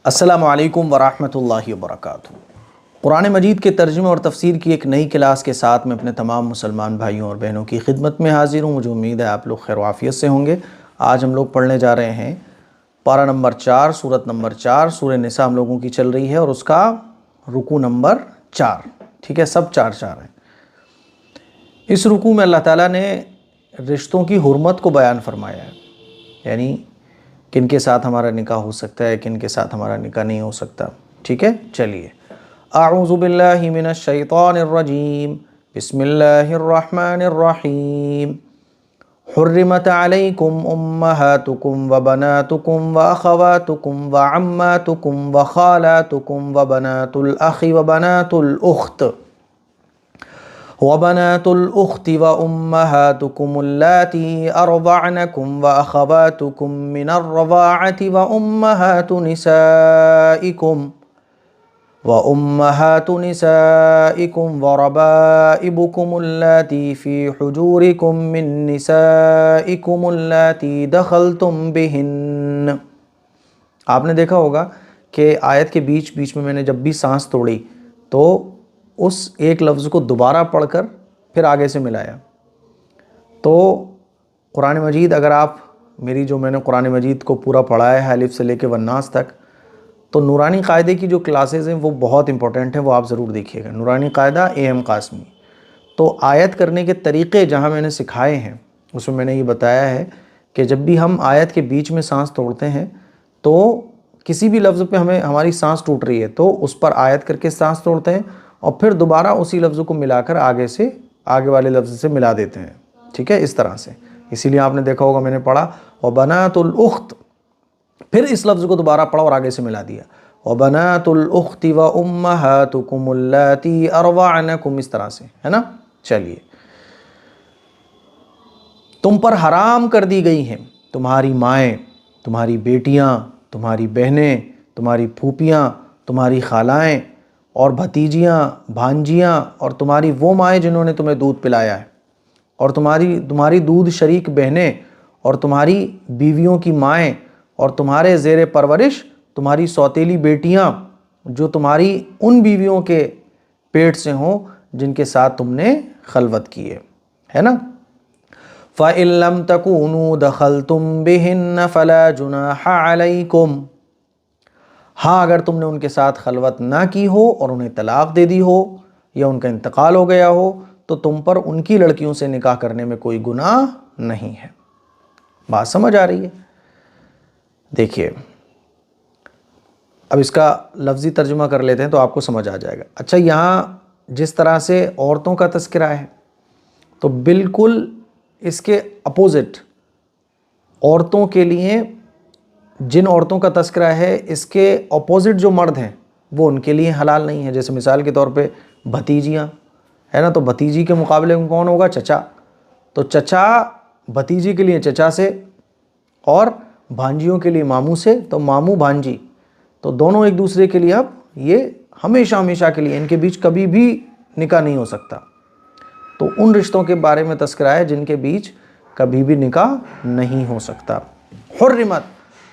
السلام علیکم ورحمۃ اللہ وبرکاتہ۔ قرآن مجید کے ترجمہ اور تفسیر کی ایک نئی کلاس کے ساتھ میں اپنے تمام مسلمان بھائیوں اور بہنوں کی خدمت میں حاضر ہوں۔ مجھے امید ہے آپ لوگ خیر و عافیت سے ہوں گے۔ آج ہم لوگ پڑھنے جا رہے ہیں پارہ نمبر 4، سورت نمبر 4، سورہ نساء ہم لوگوں کی چل رہی ہے اور اس کا رکوع نمبر 4، ٹھیک ہے، سب 4 ہیں۔ اس رکوع میں اللہ تعالیٰ نے رشتوں کی حرمت کو بیان فرمایا ہے، یعنی کن کے ساتھ ہمارا نکاح ہو سکتا ہے، کن کے ساتھ ہمارا نکاح نہیں ہو سکتا، ٹھیک ہے۔ چلیے، اعوذ باللہ من الشیطان الرجیم، بسم اللہ الرحمن الرحیم۔ حرمت علیکم امہاتکم وبناتکم واخواتکم وعماتکم وخالاتکم وبنات الاخ وبنات الأخت وأمهاتكم اللاتي أرضعنكم وأخواتكم من الرضاعة وأمهات نسائكم وربائبكم اللاتي في حجوركم من نسائكم اللاتي دخلتم بهن۔ آپ نے دیکھا ہوگا کہ آیت کے بیچ میں میں نے جب بھی سانس توڑی تو اس ایک لفظ کو دوبارہ پڑھ کر پھر آگے سے ملایا۔ تو قرآن مجید، اگر آپ میں نے قرآن مجید کو پورا پڑھا ہے الف سے لے کے والناس تک، تو نورانی قاعدے کی جو کلاسز ہیں وہ بہت امپورٹنٹ ہیں، وہ آپ ضرور دیکھیے گا۔ نورانی قاعدہ ایم قاسمی، تو آیت کرنے کے طریقے جہاں میں نے سکھائے ہیں اس میں نے یہ بتایا ہے کہ جب بھی ہم آیت کے بیچ میں سانس توڑتے ہیں تو کسی بھی لفظ پہ ہماری سانس ٹوٹ رہی ہے تو اس پر آیت کر کے سانس توڑتے ہیں اور پھر دوبارہ اسی لفظ کو ملا کر آگے والے لفظ سے ملا دیتے ہیں، ٹھیک ہے، اس طرح سے۔ اسی لیے آپ نے دیکھا ہوگا میں نے پڑھا وبنات الاخت، پھر اس لفظ کو دوبارہ پڑھا اور آگے سے ملا دیا، وبنات الاخت وامہاتکم اللاتی ارضعنکم، اس طرح سے، ہے نا۔ چلیے، تم پر حرام کر دی گئی ہیں تمہاری مائیں، تمہاری بیٹیاں، تمہاری بہنیں، تمہاری پھوپھیاں، تمہاری خالائیں اور بھتیجیاں، بھانجیاں، اور تمہاری وہ مائیں جنہوں نے تمہیں دودھ پلایا ہے، اور تمہاری دودھ شریک بہنیں، اور تمہاری بیویوں کی مائیں، اور تمہارے زیر پرورش تمہاری سوتیلی بیٹیاں جو تمہاری ان بیویوں کے پیٹ سے ہوں جن کے ساتھ تم نے خلوت کی ہے نا۔ فَإِن لَمْ تَكُونُوا دَخَلْتُمْ بِهِنَّ فَلَا جُنَاحَ عَلَيْكُمْ، ہاں اگر تم نے ان کے ساتھ خلوت نہ کی ہو اور انہیں طلاق دے دی ہو یا ان کا انتقال ہو گیا ہو تو تم پر ان کی لڑکیوں سے نکاح کرنے میں کوئی گناہ نہیں ہے۔ بات سمجھ آ رہی ہے؟ دیکھیے، اب اس کا لفظی ترجمہ کر لیتے ہیں تو آپ کو سمجھ آ جائے گا۔ اچھا، یہاں جس طرح سے عورتوں کا تذکرہ ہے تو بالکل اس کے اپوزٹ عورتوں کے لیے جن عورتوں کا تذکرہ ہے اس کے اپوزٹ جو مرد ہیں وہ ان کے لیے حلال نہیں ہے۔ جیسے مثال کے طور پہ بھتیجیاں ہے نا، تو بھتیجی کے مقابلے میں کون ہوگا؟ چچا۔ تو چچا بھتیجی کے لیے چچا سے، اور بھانجیوں کے لیے ماموں سے، تو ماموں بھانجی، تو دونوں ایک دوسرے کے لیے اب یہ ہمیشہ کے لیے ان کے بیچ کبھی بھی نکاح نہیں ہو سکتا۔ تو ان رشتوں کے بارے میں تذکرہ ہے جن کے بیچ کبھی بھی نکاح نہیں ہو سکتا۔ حرمت،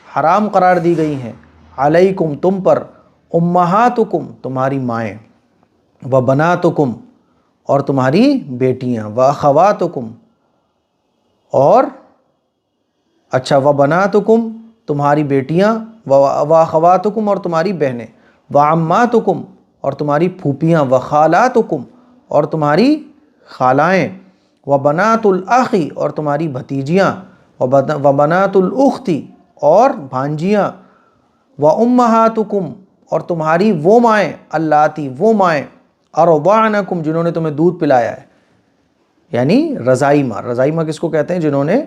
حرام قرار دی گئی ہیں، علیکم، تم پر، امہاتکم، تمہاری مائیں، وبناتکم، اور تمہاری بیٹیاں، واخواتکم، اور اچھا وبناتکم، تمہاری بیٹیاں، واخواتکم، اور تمہاری بہنیں، وعماتکم، اور تمہاری پھوپھیاں، وخالاتکم، اور تمہاری خالائیں، وبنات الاخی، اور تمہاری بھتیجیاں، وبنات الاختی، اور بھانجیاں، وامہاتکم، اور تمہاری وہ مائیں، اللاتی، وہ مائیں، ارضعنکم، جنہوں نے تمہیں دودھ پلایا ہے، یعنی رضائی ماں۔ رضائی ماں کس کو کہتے ہیں؟ جنہوں نے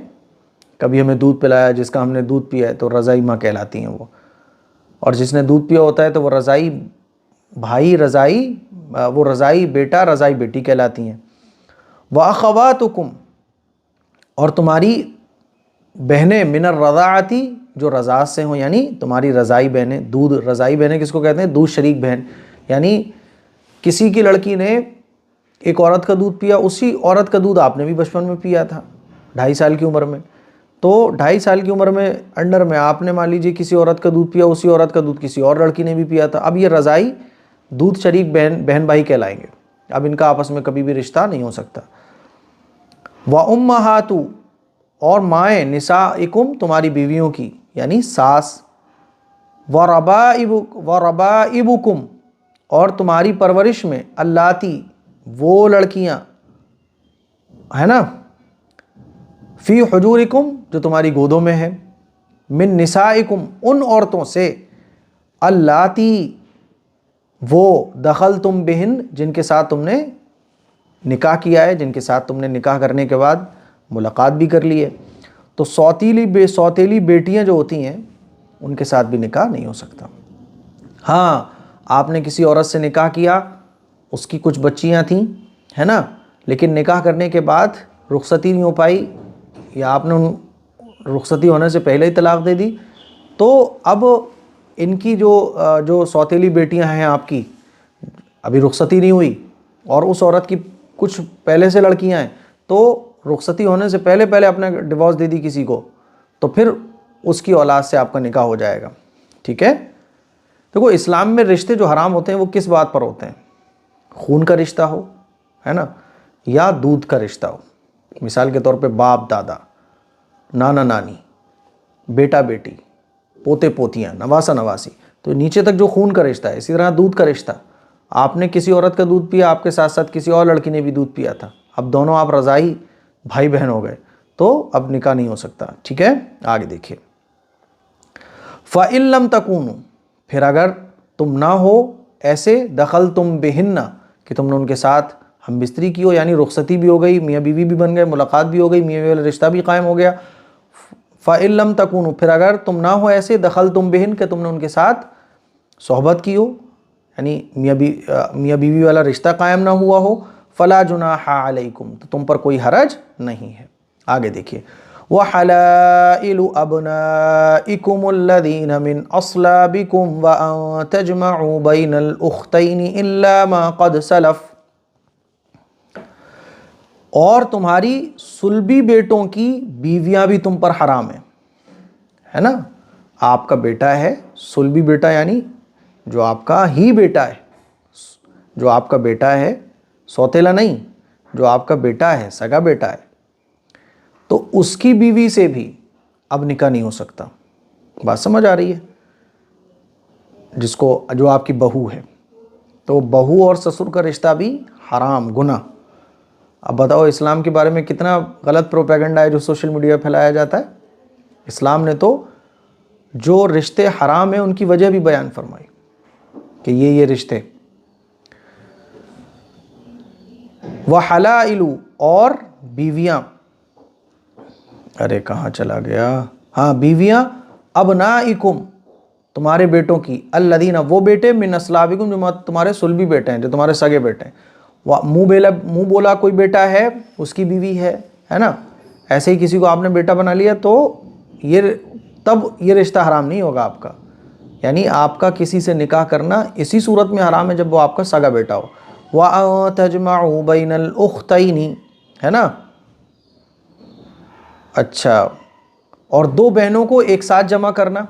کبھی ہمیں دودھ پلایا، جس کا ہم نے دودھ پیا ہے تو رضائی ماں کہلاتی ہیں وہ۔ اور جس نے دودھ پیا ہوتا ہے تو وہ رضائی بھائی، وہ رضائی بیٹا، رضائی بیٹی کہلاتی ہیں۔ واخواتکم، اور تمہاری بہنیں، من الرضاعتی، جو رضاعت سے ہوں، یعنی تمہاری رضائی بہنیں۔ دودھ، رضائی بہنیں کس کو کہتے ہیں؟ دودھ شریک بہن، یعنی کسی کی لڑکی نے ایک عورت کا دودھ پیا، اسی عورت کا دودھ آپ نے بھی بچپن میں پیا تھا 2.5 سال کی عمر میں، تو 2.5 سال کی عمر میں انڈر میں آپ نے مان لیجیے کسی عورت کا دودھ پیا، اسی عورت کا دودھ کسی اور لڑکی نے بھی پیا تھا، اب یہ رضائی دودھ شریک بہن بھائی کہلائیں گے، اب ان کا آپس میں کبھی بھی رشتہ نہیں ہو سکتا۔ وَأُمَّهَاتُ اور مائیں، نسائکم تمہاری بیویوں کی یعنی ساس، وَرَبَائِبُكُمْ اور تمہاری پرورش میں، اللاتی وہ لڑکیاں ہے نا، فی حجورکم جو تمہاری گودوں میں ہے، من نسائکم ان عورتوں سے، اللاتی وہ، دخلتم بہن جن کے ساتھ تم نے نکاح کیا ہے، جن کے ساتھ تم نے نکاح کرنے کے بعد ملاقات بھی کر لی ہے۔ تو سوتیلی بیٹیاں جو ہوتی ہیں ان کے ساتھ بھی نکاح نہیں ہو سکتا۔ ہاں آپ نے کسی عورت سے نکاح کیا، اس کی کچھ بچیاں تھیں ہے نا، لیکن نکاح کرنے کے بعد رخصتی نہیں ہو پائی، یا آپ نے رخصتی ہونے سے پہلے ہی طلاق دے دی، تو اب ان کی جو سوتیلی بیٹیاں ہیں آپ کی، ابھی رخصتی نہیں ہوئی اور اس عورت کی کچھ پہلے سے لڑکیاں ہیں، تو رخصتی ہونے سے پہلے اپنے ڈیورس دے دی کسی کو، تو پھر اس کی اولاد سے آپ کا نکاح ہو جائے گا، ٹھیک ہے۔ دیکھو اسلام میں رشتے جو حرام ہوتے ہیں وہ کس بات پر ہوتے ہیں؟ خون کا رشتہ ہو ہے نا، یا دودھ کا رشتہ ہو، مثال کے طور پہ باپ دادا، نانا نانی، بیٹا بیٹی، پوتے پوتیاں، نواسا نواسی، تو نیچے تک جو خون کا رشتہ ہے۔ اسی طرح دودھ کا رشتہ، آپ نے کسی عورت کا دودھ پیا، آپ کے ساتھ ساتھ کسی اور لڑکی نے بھی دودھ پیا تھا، اب دونوں آپ رضائی بھائی بہن ہو گئے، تو اب نکاح نہیں ہو سکتا، ٹھیک ہے۔ آگے دیکھیے، فَإِن لَمْ تَكُونُوا پھر اگر تم نہ ہو ایسے، دخلتم بہن کہ تم نے ان کے ساتھ ہم بستری کی ہو، یعنی رخصتی بھی ہو گئی، میاں بیوی بھی بن گئے، ملاقات بھی ہو گئی، میاں بیوی والا رشتہ بھی قائم ہو گیا۔ فَإِن لَمْ تَكُونُوا پھر اگر تم نہ ہو ایسے، دخلتم بہن کہ تم نے ان کے ساتھ صحبت کی ہو، یعنی میاں بیوی والا رشتہ قائم نہ ہوا ہو، فَلَا جُنَاحَ عَلَيْكُمْ تو تم پر کوئی حرج نہیں ہے۔ آگے دیکھیے، وَحَلَائِلُ أَبْنَائِكُمُ الَّذِينَ مِنْ أَصْلَابِكُمْ وَأَن تَجْمَعُوا بَيْنَ الْأُخْتَيْنِ إِلَّا مَا قَدْ سَلَفَ اور تمہاری صلبی بیٹوں کی بیویاں بھی تم پر حرام ہیں، ہے نا۔ آپ کا بیٹا ہے صلبی بیٹا، یعنی جو آپ کا ہی بیٹا ہے، جو آپ کا بیٹا ہے سوتیلا نہیں، جو آپ کا بیٹا ہے، سگا بیٹا ہے، تو اس کی بیوی سے بھی اب نکاح نہیں ہو سکتا۔ بات سمجھ آ رہی ہے؟ جو آپ کی بہو ہے، تو بہو اور سسر کا رشتہ بھی حرام، گناہ۔ اب بتاؤ اسلام کے بارے میں کتنا غلط پروپیگنڈا ہے جو سوشل میڈیا پہ پھیلایا جاتا ہے۔ اسلام نے تو جو رشتے حرام ہیں ان کی وجہ بھی بیان فرمائی کہ یہ رشتے۔ وَحَلَائِلُ اور بیویاں، ارے کہاں چلا گیا، ہاں بیویاں، ابنائکم تمہارے بیٹوں کی، الذین وہ بیٹے، من اصلابکم جو تمہارے صلبی بیٹے ہیں، جو تمہارے سگے بیٹے ہیں۔ منہ بولا کوئی بیٹا ہے اس کی بیوی ہے نا، ایسے ہی کسی کو آپ نے بیٹا بنا لیا تو تب یہ رشتہ حرام نہیں ہوگا آپ کا، یعنی آپ کا کسی سے نکاح کرنا اسی صورت میں حرام ہے جب وہ آپ کا سگا بیٹا ہو۔ وَأَن تَجْمَعُوا بَيْنَ الْأُخْتَيْنِ ہے نا، اچھا، اور دو بہنوں کو ایک ساتھ جمع کرنا،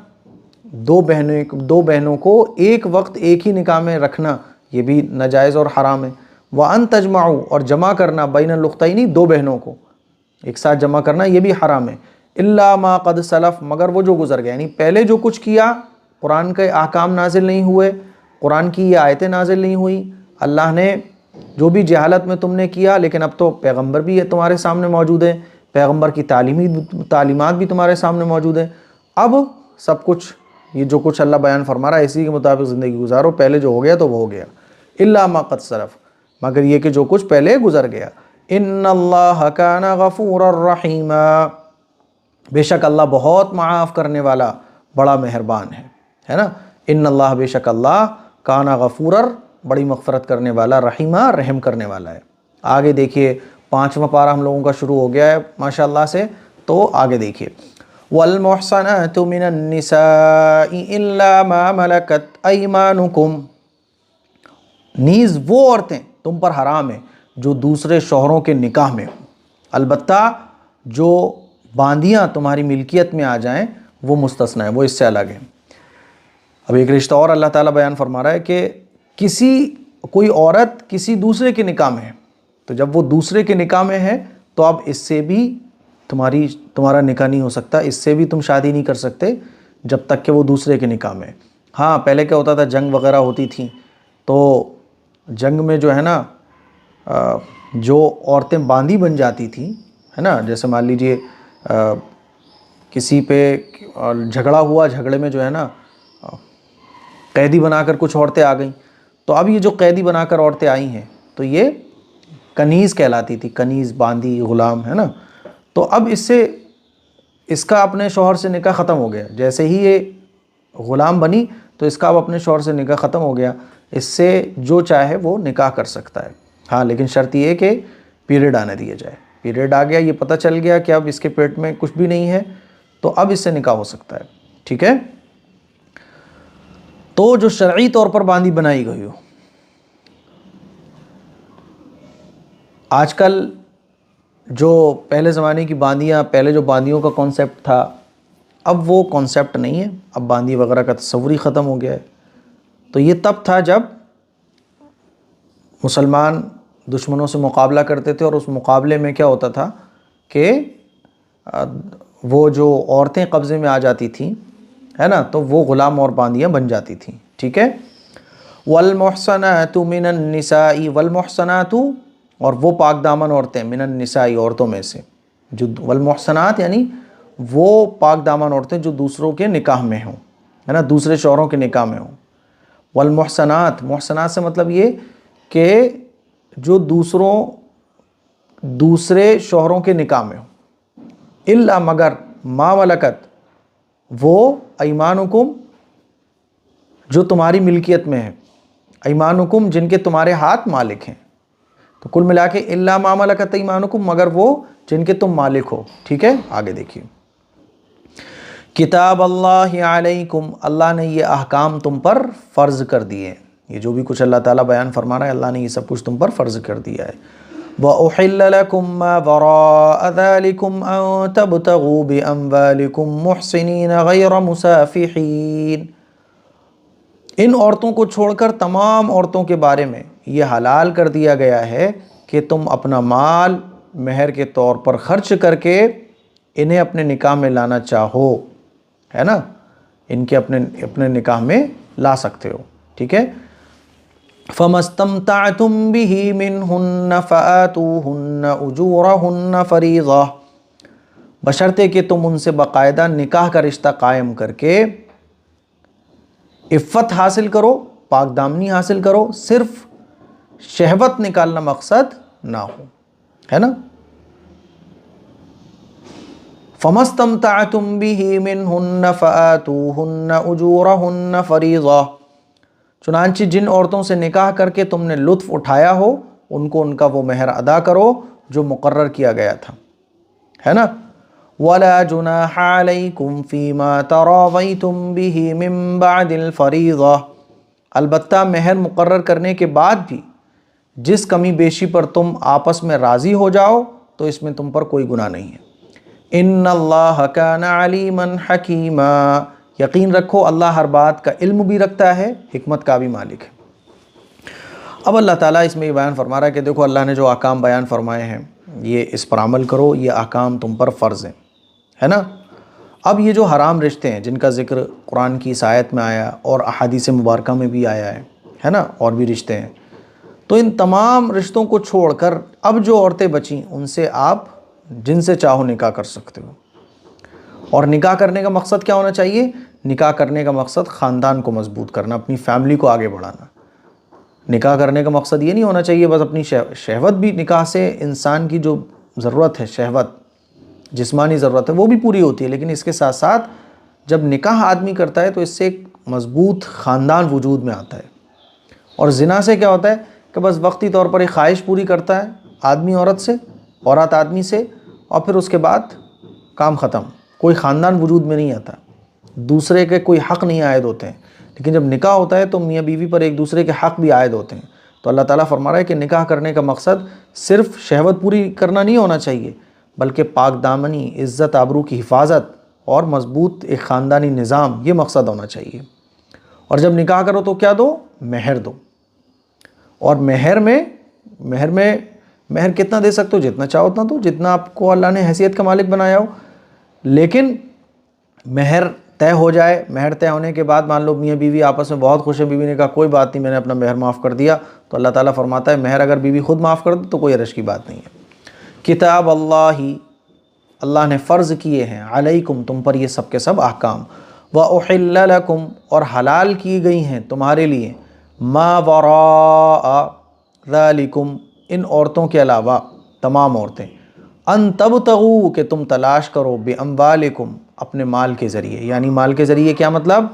دو بہنوں کو ایک وقت ایک ہی نکاح میں رکھنا، یہ بھی ناجائز اور حرام ہے۔ وَأَن تَجْمَعُوا اور جمع کرنا، بَيْنَ الْأُخْتَيْنِ دو بہنوں کو ایک ساتھ جمع کرنا، یہ بھی حرام ہے۔ إِلَّا مَا قَدْ سَلَفَ مگر وہ جو گزر گیا، یعنی پہلے جو کچھ کیا، قرآن کے احکام نازل نہیں ہوئے، قرآن کی یہ آیتیں نازل نہیں ہوئی، اللہ نے جو بھی جہالت میں تم نے کیا، لیکن اب تو پیغمبر بھی تمہارے سامنے موجود ہیں، پیغمبر کی تعلیمات بھی تمہارے سامنے موجود ہیں، اب سب کچھ یہ جو کچھ اللہ بیان فرما رہا ہے اسی کے مطابق زندگی گزارو، پہلے جو ہو گیا تو وہ ہو گیا۔ إِلَّا مَا قَدْ سَلَفَ مگر یہ کہ جو کچھ پہلے گزر گیا۔ إِنَّ اللَّهَ كَانَ غَفُورًا رَحِيمًا بے شک اللہ بہت معاف کرنے والا، بڑا مہربان ہے نا۔ ان اللہ بے شک اللہ، کان غفورا بڑی مغفرت کرنے والا، رحیمہ رحم کرنے والا ہے۔ آگے دیکھیے 5واں پارہ ہم لوگوں کا شروع ہو گیا ہے ماشاءاللہ سے، تو آگے دیکھیے، والمحصنات من النساء الا ما ملکت ایمانکم نیز وہ عورتیں تم پر حرام ہیں جو دوسرے شوہروں کے نکاح میں ہوں، البتہ جو باندیاں تمہاری ملکیت میں آ جائیں وہ مستثنا ہے، وہ اس سے الگ ہے۔ اب ایک رشتہ اور اللہ تعالیٰ بیان فرما رہا ہے کہ کوئی عورت کسی دوسرے کے نکاح میں ہے، تو جب وہ دوسرے کے نکاح میں ہے تو اب اس سے بھی تمہارا نکاح نہیں ہو سکتا، اس سے بھی تم شادی نہیں کر سکتے جب تک کہ وہ دوسرے کے نکاح میں ہے۔ ہاں پہلے کیا ہوتا تھا، جنگ وغیرہ ہوتی تھیں تو جنگ میں جو ہے نا جو عورتیں باندی بن جاتی تھیں، ہے نا، جیسے مان لیجئے کسی پہ جھگڑا ہوا، جھگڑے میں جو ہے نا قیدی بنا کر کچھ عورتیں آ گئیں، تو اب یہ جو قیدی بنا کر عورتیں آئی ہیں تو یہ کنیز کہلاتی تھی، کنیز، باندی، غلام، ہے نا۔ تو اب اس کا اپنے شوہر سے نکاح ختم ہو گیا، جیسے ہی یہ غلام بنی تو اس کا اب اپنے شوہر سے نکاح ختم ہو گیا، اس سے جو چاہے وہ نکاح کر سکتا ہے۔ ہاں لیکن شرط یہ کہ پیریڈ آنے دیا جائے، پیریڈ آ گیا، یہ پتہ چل گیا کہ اب اس کے پیٹ میں کچھ بھی نہیں ہے تو اب اس سے نکاح ہو سکتا ہے، ٹھیک ہے۔ تو جو شرعی طور پر باندی بنائی گئی ہو، آج کل جو پہلے زمانے کی باندیاں، پہلے جو باندیوں کا کانسیپٹ تھا اب وہ کانسیپٹ نہیں ہے، اب باندی وغیرہ کا تصور ہی ختم ہو گیا ہے۔ تو یہ تب تھا جب مسلمان دشمنوں سے مقابلہ کرتے تھے، اور اس مقابلے میں کیا ہوتا تھا کہ وہ جو عورتیں قبضے میں آ جاتی تھیں، ہے نا، تو وہ غلام اور باندیاں بن جاتی تھیں، ٹھیک ہے۔ والمحصنات من النساء، والمحصنات، اور وہ پاک دامن عورتیں، من النساء، عورتوں میں سے، جو والمحصنات یعنی وہ پاک دامن عورتیں جو دوسروں کے نکاح میں ہوں، ہے نا، دوسرے شوہروں کے نکاح میں ہوں۔ والمحصنات، محصنات سے مطلب یہ کہ جو دوسرے شوہروں کے نکاح میں ہوں، الا مگر ما ملکت، وہ ایمانکم جو تمہاری ملکیت میں ہے، ایمانکم جن کے تمہارے ہاتھ مالک ہیں، تو کل ملا کے الا ما ملکت ایمانکم، مگر وہ جن کے تم مالک ہو، ٹھیک ہے۔ آگے دیکھیے، کتاب اللہ علیکم، اللہ نے یہ احکام تم پر فرض کر دیے، یہ جو بھی کچھ اللہ تعالیٰ بیان فرما رہا ہے اللہ نے یہ سب کچھ تم پر فرض کر دیا ہے۔ وَأُحِلَّ لَكُم مَّا وَرَاءَ ذَلِكُمْ أَن تَبْتَغُوا بِأَمْوَالِكُمْ مُحْصِنِينَ غَيْرَ مُسَافِحِينَ، ان عورتوں کو چھوڑ کر تمام عورتوں کے بارے میں یہ حلال کر دیا گیا ہے کہ تم اپنا مال مہر کے طور پر خرچ کر کے انہیں اپنے نکاح میں لانا چاہو، ہے نا، ان کے اپنے نکاح میں لا سکتے ہو، ٹھیک ہے۔ فَمَا اسْتَمْتَعْتُمْ بِهِ مِنْهُنَّ فَآتُوهُنَّ أُجُورَهُنَّ فَرِيضَةً، بشرطے کہ تم ان سے باقاعدہ نکاح کا رشتہ قائم کر کے عفت حاصل کرو، پاک دامنی حاصل کرو، صرف شہوت نکالنا مقصد نہ ہو، ہے نا۔ فَمَا اسْتَمْتَعْتُمْ بِهِ مِنْهُنَّ فَآتُوهُنَّ أُجُورَهُنَّ فَرِيضَةً، چنانچہ جن عورتوں سے نکاح کر کے تم نے لطف اٹھایا ہو ان کو ان کا وہ مہر ادا کرو جو مقرر کیا گیا تھا، ہے نا۔ وَلَا جُنَاحَ عَلَيْكُمْ فِي مَا تَرَاضَيْتُمْ بِهِ مِن بَعْدِ الْفَرِيضَةِ، البتہ مہر مقرر کرنے کے بعد بھی جس کمی بیشی پر تم آپس میں راضی ہو جاؤ تو اس میں تم پر کوئی گناہ نہیں ہے۔ ان اللہ کان علیما حکیما، یقین رکھو اللہ ہر بات کا علم بھی رکھتا ہے، حکمت کا بھی مالک ہے۔ اب اللہ تعالیٰ اس میں یہ بیان فرما رہا ہے کہ دیکھو اللہ نے جو احکام بیان فرمائے ہیں یہ اس پر عمل کرو، یہ احکام تم پر فرض ہیں، ہے نا۔ اب یہ جو حرام رشتے ہیں جن کا ذکر قرآن کی اس آیت میں آیا اور احادیث مبارکہ میں بھی آیا ہے نا، اور بھی رشتے ہیں، تو ان تمام رشتوں کو چھوڑ کر اب جو عورتیں بچیں ان سے آپ جن سے چاہو نکاح کر سکتے ہو۔ اور نکاح کرنے کا مقصد کیا ہونا چاہیے؟ نکاح کرنے کا مقصد خاندان کو مضبوط کرنا، اپنی فیملی کو آگے بڑھانا۔ نکاح کرنے کا مقصد یہ نہیں ہونا چاہیے بس اپنی شہوت بھی، نکاح سے انسان کی جو ضرورت ہے، شہوت جسمانی ضرورت ہے وہ بھی پوری ہوتی ہے، لیکن اس کے ساتھ ساتھ جب نکاح آدمی کرتا ہے تو اس سے ایک مضبوط خاندان وجود میں آتا ہے۔ اور زنا سے کیا ہوتا ہے کہ بس وقتی طور پر ایک خواہش پوری کرتا ہے آدمی عورت سے، عورت آدمی سے، اور پھر اس کے بعد کام ختم، کوئی خاندان وجود میں نہیں آتا، دوسرے کے کوئی حق نہیں عائد ہوتے ہیں۔ لیکن جب نکاح ہوتا ہے تو میاں بیوی پر ایک دوسرے کے حق بھی عائد ہوتے ہیں۔ تو اللہ تعالیٰ فرما رہا ہے کہ نکاح کرنے کا مقصد صرف شہوت پوری کرنا نہیں ہونا چاہیے بلکہ پاک دامنی، عزت آبرو کی حفاظت اور مضبوط ایک خاندانی نظام، یہ مقصد ہونا چاہیے۔ اور جب نکاح کرو تو کیا دو؟ مہر دو۔ اور مہر کتنا دے سکتے ہو؟ جتنا چاہو اتنا دو، جتنا آپ کو اللہ نے حیثیت کا مالک بنایا ہو۔ لیکن مہر طے ہو جائے، مہر طے ہونے کے بعد مان لو میاں بیوی آپس میں بہت خوش ہیں، بیوی نے کہا کوئی بات نہیں، میں نے اپنا مہر معاف کر دیا، تو اللہ تعالیٰ فرماتا ہے مہر اگر بیوی خود معاف کر دے تو کوئی حرج کی بات نہیں ہے۔ کتاب اللہ نے فرض کیے ہیں، علیکم تم پر یہ سب کے سب احکام، وَأُحِلَّ لَكُمْ اور حلال کی گئی ہیں تمہارے لیے، مَا وَرَاءَ ذَلِكُمْ ان عورتوں کے علاوہ تمام عورتیں، ان تبتغوا کہ تم تلاش کرو، بِأَمْوَالِكُمْ اپنے مال کے ذریعے، یعنی مال کے ذریعے کیا مطلب؟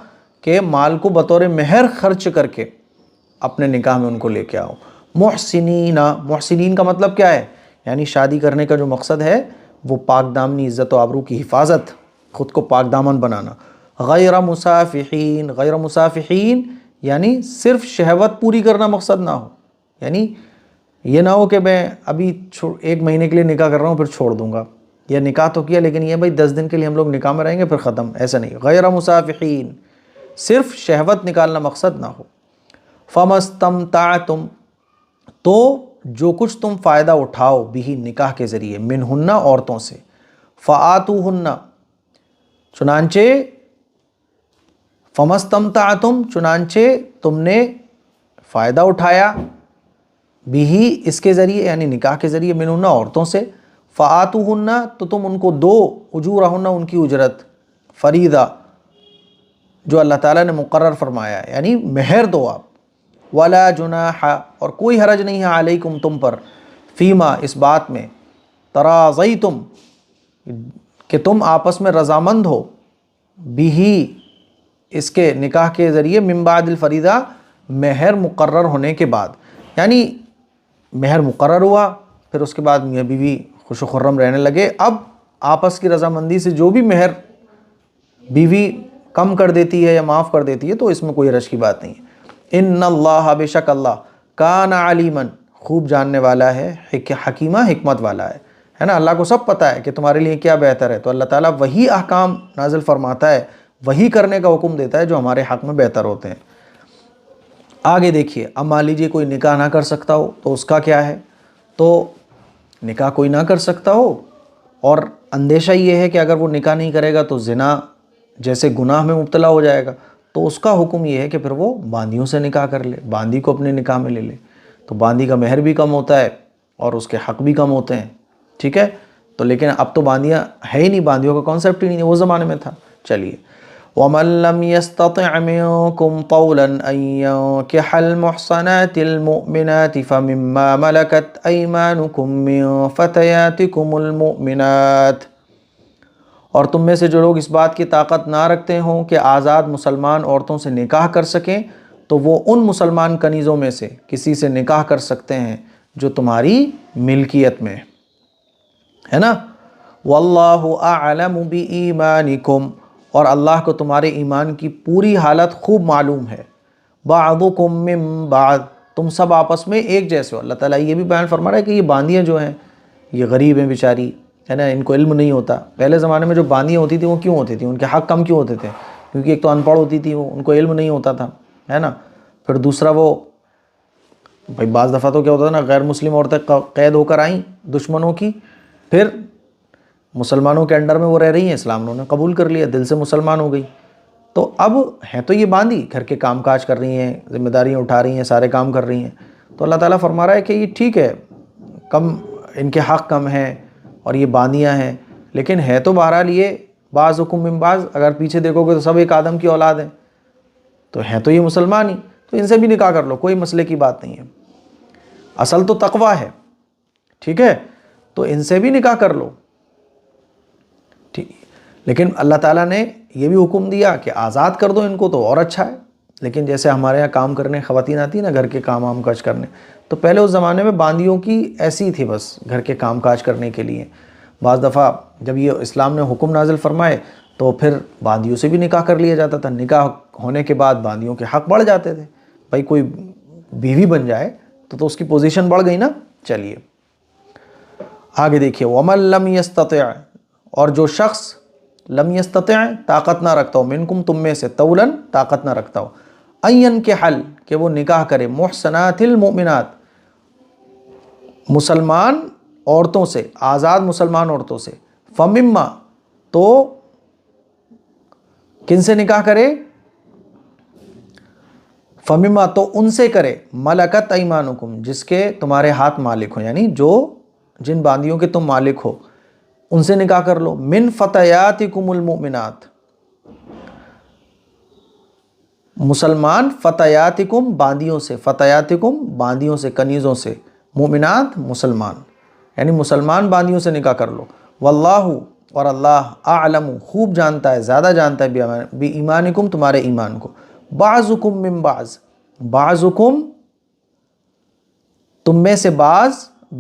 کہ مال کو بطور مہر خرچ کر کے اپنے نکاح میں ان کو لے کے آؤ۔ محسنین کا مطلب کیا ہے؟ یعنی شادی کرنے کا جو مقصد ہے وہ پاک دامنی، عزت و آبرو کی حفاظت، خود کو پاک دامن بنانا۔ غیر مصافحین یعنی صرف شہوت پوری کرنا مقصد نہ ہو، یعنی یہ نہ ہو کہ میں ابھی 1 مہینے کے لیے نکاح کر رہا ہوں پھر چھوڑ دوں گا، یا نکاح تو کیا لیکن یہ بھائی 10 دن کے لیے ہم لوگ نکاح میں رہیں گے پھر ختم، ایسا نہیں۔ غیر مصافحین صرف شہوت نکالنا مقصد نہ ہو۔ فَمَسْتَمْتَعْتُمْ تو جو کچھ تم فائدہ اٹھاؤ بھی نکاح کے ذریعے، منہن عورتوں سے، فآتوہن چنانچہ فَمَسْتَمْتَعْتُمْ چنانچہ تم نے فائدہ اٹھایا، بھی اس کے ذریعے یعنی نکاح کے ذریعے، منہن عورتوں سے، فآتوہن تو تم ان کو دو، اجورہن ان کی اجرت، فریضہ جو اللہ تعالیٰ نے مقرر فرمایا ہے، یعنی مہر دو آپ۔ ولا جناح اور کوئی حرج نہیں ہے، علیکم تم پر، فیما اس بات میں، تراضیتم کہ تم آپس میں رضامند ہو، بھی اس کے نکاح کے ذریعے، من بعد الفریضہ مہر مقرر ہونے کے بعد، یعنی مہر مقرر ہوا پھر اس کے بعد میاں بیوی خوش و خرم رہنے لگے، اب آپس کی رضامندی سے جو بھی مہر بیوی کم کر دیتی ہے یا معاف کر دیتی ہے تو اس میں کوئی حرج کی بات نہیں ہے۔ ان اللہ بے شک اللہ کان علیمن خوب جاننے والا ہے، حکیمہ حکمت والا ہے نا، اللہ کو سب پتہ ہے کہ تمہارے لیے کیا بہتر ہے، تو اللہ تعالیٰ وہی احکام نازل فرماتا ہے، وہی کرنے کا حکم دیتا ہے جو ہمارے حق میں بہتر ہوتے ہیں۔ آگے دیکھیے، اب مان لیجیے کوئی نکاح نہ کر سکتا ہو تو اس کا کیا ہے؟ تو نکاح کوئی نہ کر سکتا ہو اور اندیشہ یہ ہے کہ اگر وہ نکاح نہیں کرے گا تو زنا جیسے گناہ میں مبتلا ہو جائے گا، تو اس کا حکم یہ ہے کہ پھر وہ باندیوں سے نکاح کر لے، باندی کو اپنے نکاح میں لے لے، تو باندی کا مہر بھی کم ہوتا ہے اور اس کے حق بھی کم ہوتے ہیں، ٹھیک ہے؟ تو لیکن اب تو باندیاں ہے ہی نہیں، باندیوں کا کانسیپٹ ہی نہیں ہے، وہ زمانے میں تھا۔ چلیے، وَمَن لَّمْ يَسْتَطِعْ مِنكُمْ طَوْلًا أَن يَنكِحَ الْمُحْصَنَاتِ الْمُؤْمِنَاتِ فَمِمَّا مَلَكَتْ أَيْمَانُكُم مِّن فَتَيَاتِكُمُ الْمُؤْمِنَاتِ اور تم میں سے جو لوگ اس بات کی طاقت نہ رکھتے ہوں کہ آزاد مسلمان عورتوں سے نکاح کر سکیں، تو وہ ان مسلمان کنیزوں میں سے کسی سے نکاح کر سکتے ہیں جو تمہاری ملکیت میں ہے نا۔ واللہ اعلم بایمانکم اور اللہ کو تمہارے ایمان کی پوری حالت خوب معلوم ہے۔ بعضکم من بعض تم سب آپس میں ایک جیسے ہو۔ اللہ تعالیٰ یہ بھی بیان فرما رہا ہے کہ یہ باندیاں جو ہیں یہ غریب ہیں بیچاری، ہے نا، ان کو علم نہیں ہوتا۔ پہلے زمانے میں جو باندیاں ہوتی تھیں وہ کیوں ہوتی تھیں؟ ان کے حق کم کیوں ہوتے تھے؟ کیونکہ ایک تو ان پڑھ ہوتی تھی، وہ ان کو علم نہیں ہوتا تھا، ہے نا۔ پھر دوسرا وہ بھائی بعض دفعہ تو کیا ہوتا تھا نا، غیر مسلم عورتیں قید ہو کر آئیں دشمنوں کی، پھر مسلمانوں کے انڈر میں وہ رہ رہی ہیں، اسلام انہوں نے قبول کر لیا، دل سے مسلمان ہو گئی، تو اب ہیں تو یہ باندھی، گھر کے کام کاج کر رہی ہیں، ذمہ داریاں اٹھا رہی ہیں، سارے کام کر رہی ہیں، تو اللہ تعالیٰ فرما رہا ہے کہ یہ ٹھیک ہے، کم ان کے حق کم ہیں اور یہ باندیاں ہیں، لیکن ہے تو بہرحال یہ بعضکم من بعض، اگر پیچھے دیکھو گے تو سب ایک آدم کی اولاد ہیں، تو ہیں تو یہ مسلمان ہی، تو ان سے بھی نکاح کر لو، کوئی مسئلے کی بات نہیں ہے۔ اصل تو تقویٰ ہے، ٹھیک ہے، تو ان سے بھی نکاح کر لو، ٹھیک۔ لیکن اللہ تعالیٰ نے یہ بھی حکم دیا کہ آزاد کر دو ان کو تو اور اچھا ہے۔ لیکن جیسے ہمارے یہاں کام کرنے خواتین آتی ہیں نا، گھر کے کام کاج کرنے، تو پہلے اس زمانے میں باندیوں کی ایسی تھی، بس گھر کے کام کاج کرنے کے لیے۔ بعض دفعہ جب یہ اسلام نے حکم نازل فرمائے تو پھر باندیوں سے بھی نکاح کر لیا جاتا تھا، نکاح ہونے کے بعد باندیوں کے حق بڑھ جاتے تھے، بھائی کوئی بیوی بن جائے تو اس کی پوزیشن بڑھ گئی نا۔ چلیے آگے دیکھیے وَمَن لَمْ يَسْتَطِعْ، اور جو شخص لم يستطع طاقت نہ رکھتا ہو، منکم تم میں سے، طولاً طاقت نہ رکھتا ہو، این کے حل کہ وہ نکاح کرے، محسنات المؤمنات مسلمان عورتوں سے، آزاد مسلمان عورتوں سے، فمما تو کن سے نکاح کرے، فمما تو ان سے کرے، ملکت ایمانکم جس کے تمہارے ہاتھ مالک ہو، یعنی جن باندیوں کے تم مالک ہو ان سے نکاح کر لو، من فتیاتکم المؤمنات، مسلمان فتیاتکم باندیوں سے، فتیاتکم باندیوں سے، کنیزوں سے، مومنات مسلمان، یعنی مسلمان باندیوں سے نکاح کر لو، واللہ اور اللہ اعلم خوب جانتا ہے، زیادہ جانتا ہے بی ایمانکم تمہارے ایمان کو، بعضکم من بعض، بعضکم تم میں سے بعض،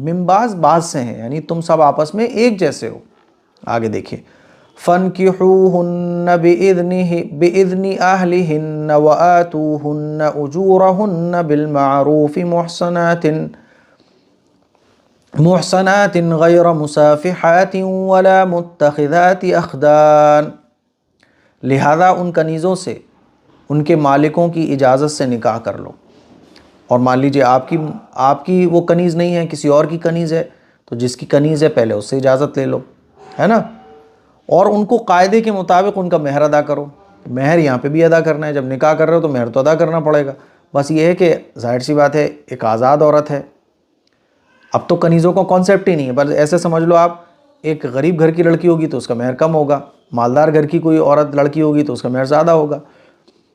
من بعض بعض سے ہیں، یعنی تم سب آپس میں ایک جیسے ہو۔ آگے دیکھیں فَانْكِحُوهُنَّ بِإِذْنِ أَهْلِهِنَّ وَآتُوهُنَّ أُجُورَهُنَّ بِالْمَعْرُوفِ محصنات غیر مسافحات ولا متخذات اخدان، لہذا ان کنیزوں سے ان کے مالکوں کی اجازت سے نکاح کر لو، اور مان لیجئے آپ کی وہ کنیز نہیں ہے، کسی اور کی کنیز ہے، تو جس کی کنیز ہے پہلے اس سے اجازت لے لو، ہے نا، اور ان کو قاعدے کے مطابق ان کا مہر ادا کرو، مہر یہاں پہ بھی ادا کرنا ہے، جب نکاح کر رہے ہو تو مہر تو ادا کرنا پڑے گا، بس یہ ہے کہ ظاہر سی بات ہے ایک آزاد عورت ہے، اب تو کنیزوں کا کانسیپٹ ہی نہیں ہے، بس ایسے سمجھ لو آپ ایک غریب گھر کی لڑکی ہوگی تو اس کا مہر کم ہوگا، مالدار گھر کی کوئی عورت لڑکی ہوگی تو اس کا مہر زیادہ ہوگا،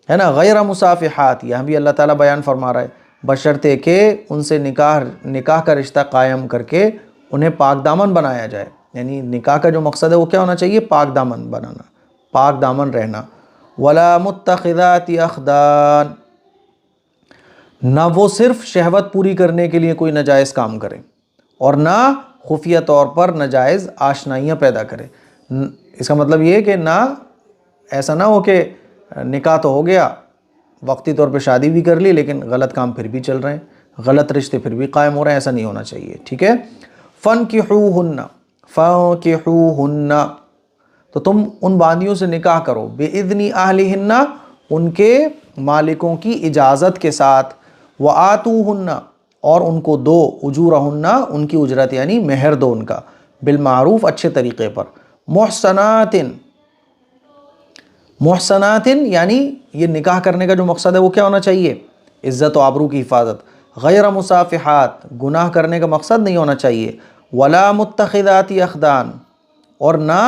ہے نا، غیر مسافحات، یہاں بھی اللہ تعالیٰ بیان فرما رہا ہے بشرطے کہ ان سے نکاح کا رشتہ قائم کر کے انہیں پاک دامن بنایا جائے، یعنی نکاح کا جو مقصد ہے وہ کیا ہونا چاہیے، پاک دامن بنانا، پاک دامن رہنا، ولا متخذات اخدان، نہ وہ صرف شہوت پوری کرنے کے لیے کوئی ناجائز کام کرے اور نہ خفیہ طور پر ناجائز آشنائیاں پیدا کرے، اس کا مطلب یہ ہے کہ نہ ایسا نہ ہو کہ نکاح تو ہو گیا، وقتی طور پہ شادی بھی کر لی لیکن غلط کام پھر بھی چل رہے ہیں، غلط رشتے پھر بھی قائم ہو رہے ہیں، ایسا نہیں ہونا چاہیے، ٹھیک ہے۔ فَانْكِحُوهُنَّ تو تم ان باندیوں سے نکاح کرو، بِإِذْنِ أَهْلِهِنَّ ان کے مالکوں کی اجازت کے ساتھ، وَآتُوهُنَّ اور ان کو دو، أُجُورَهُنَّ ان کی اجرت یعنی مہر دو ان کا، بالمعروف اچھے طریقے پر، محسنات یعنی یہ نکاح کرنے کا جو مقصد ہے وہ کیا ہونا چاہیے، عزت و آبرو کی حفاظت، غیر مسافحات گناہ کرنے کا مقصد نہیں ہونا چاہیے، ولا متخذات اخدان اور نہ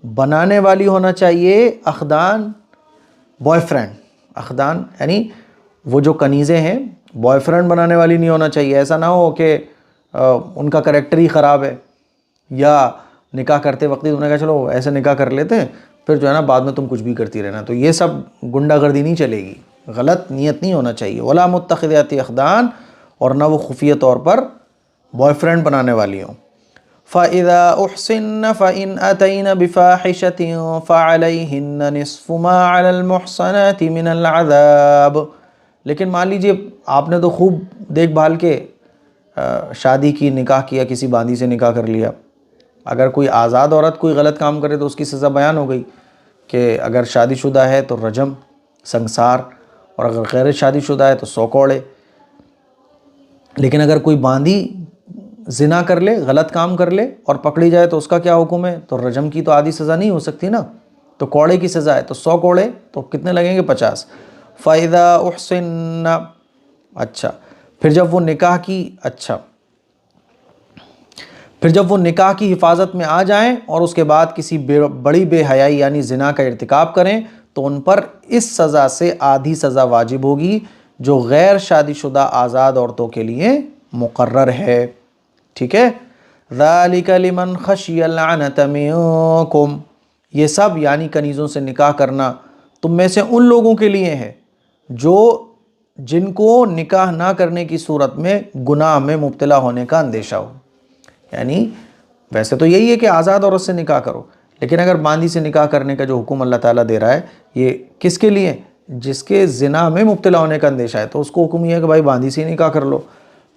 بنانے والی ہونا چاہیے، اخدان بوائے فرینڈ، اخدان یعنی وہ جو کنیزیں ہیں بوائے فرینڈ بنانے والی نہیں ہونا چاہیے، ایسا نہ ہو کہ ان کا کریکٹر ہی خراب ہے، یا نکاح کرتے وقت تم نے کہا چلو ایسے نکاح کر لیتے ہیں، پھر جو ہے نا بعد میں تم کچھ بھی کرتی رہنا، تو یہ سب گنڈا گردی نہیں چلے گی، غلط نیت نہیں ہونا چاہیے، ولا متخذات اخدان اور نہ وہ خفیہ طور پر بوائے فرینڈ بنانے والی ہوں۔ فَإِذَا أُحْصِنَّ فَإِنْ أَتَيْنَ بِفَاحِشَةٍ فَعَلَيْهِنَّ نِصْفُ مَا عَلَى الْمُحْصَنَاتِ مِنَ الْعَذَابِ، لیکن مان لیجئے آپ نے تو خوب دیکھ بھال کے شادی کی، نکاح کیا، کسی باندی سے نکاح کر لیا، اگر کوئی آزاد عورت کوئی غلط کام کرے تو اس کی سزا بیان ہو گئی کہ اگر شادی شدہ ہے تو رجم، سنسار، اور اگر غیر شادی شدہ ہے تو 100 کوڑے، لیکن اگر کوئی باندی زنا کر لے، غلط کام کر لے اور پکڑی جائے تو اس کا کیا حکم ہے، تو رجم کی تو آدھی سزا نہیں ہو سکتی نا، تو کوڑے کی سزا ہے، تو 100 کوڑے تو کتنے لگیں گے، 50۔ فَإِذَا أُحْصِنَّ، اچھا پھر جب وہ نکاح کی حفاظت میں آ جائیں اور اس کے بعد کسی بڑی بے حیائی یعنی زنا کا ارتکاب کریں تو ان پر اس سزا سے آدھی سزا واجب ہوگی جو غیر شادی شدہ آزاد عورتوں کے لیے مقرر ہے، ٹھیک ہے۔ ذَلِكَ لِمَنْ خَشِيَ الْعَنَتَ مِنْكُمْ، یہ سب یعنی کنیزوں سے نکاح کرنا تم میں سے ان لوگوں کے لیے ہے جن کو نکاح نہ کرنے کی صورت میں گناہ میں مبتلا ہونے کا اندیشہ ہو، یعنی ویسے تو یہی ہے کہ آزاد عورت سے نکاح کرو، لیکن اگر باندی سے نکاح کرنے کا جو حکم اللہ تعالیٰ دے رہا ہے یہ کس کے لیے، جس کے زنا میں مبتلا ہونے کا اندیشہ ہے، تو اس کو حکم یہ ہے کہ بھائی باندی سے نکاح کر لو۔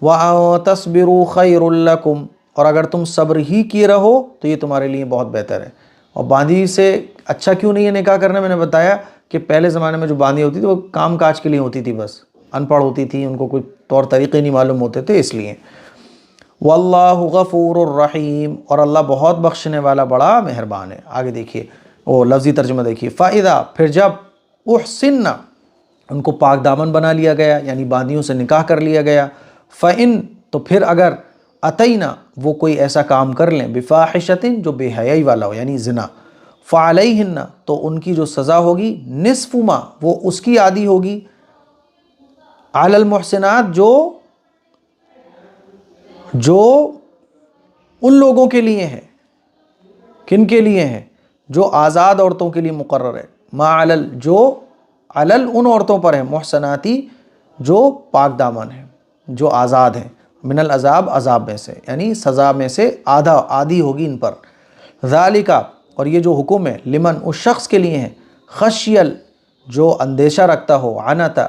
وَأَن تَصْبِرُوا خَيْرٌ لَكُمْ، اور اگر تم صبر ہی کیے رہو تو یہ تمہارے لیے بہت بہتر ہے۔ اور باندھی سے اچھا کیوں نہیں ہے نکاح کرنا؟ میں نے بتایا کہ پہلے زمانے میں جو باندھی ہوتی تھی وہ کام کاج کے لیے ہوتی تھی، بس ان پڑھ ہوتی تھی، ان کو کوئی طور طریقے نہیں معلوم ہوتے تھے، اس لیے۔ واللہ غفور الرحیم، اور اللہ بہت بخشنے والا بڑا مہربان ہے۔ آگے دیکھیے، وہ لفظی ترجمہ دیکھیے، فَإِذَا، پھر جب، احسننا، ان کو پاک دامن بنا لیا گیا، یعنی باندیوں سے نکاح کر لیا گیا، فَإِن، تو پھر اگر، اتینا، وہ کوئی ایسا کام کر لیں، بفاحشۃ، جو بے حیائی والا ہو یعنی زنا، فعلیہن، تو ان کی جو سزا ہوگی، نصف ما، وہ اس کی آدھی ہوگی، علی المحسنات، جو ان لوگوں کے لیے ہے، کن کے لیے ہے؟ جو آزاد عورتوں کے لیے مقرر ہے، ما علل، جو علل ان عورتوں پر ہے، محسناتی، جو پاک دامن ہیں، جو آزاد ہیں، من العذاب، عذاب میں سے، یعنی سزا میں سے آدھی ہوگی ان پر۔ ذالک، اور یہ جو حکم ہے، لمن، اس شخص کے لیے ہے، خشیل، جو اندیشہ رکھتا ہو، عنت،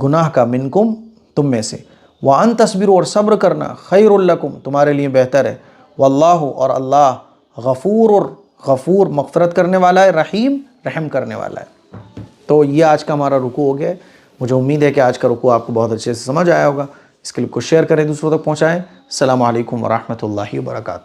گناہ کا، منکم، تم میں سے، وان تصبروا، اور صبر کرنا، خیر لکم، تمہارے لیے بہتر ہے، واللہ، اور اللہ، غفور، مغفرت کرنے والا ہے، رحیم، رحم کرنے والا ہے۔ تو یہ آج کا ہمارا رکوع ہو گیا ہے۔ مجھے امید ہے کہ آج کا رکوع آپ کو بہت اچھے سے سمجھ آیا ہوگا۔ اس کلپ کو شیئر کریں، دوسروں تک پہنچائیں۔ السلام علیکم ورحمۃ اللہ وبرکاتہ۔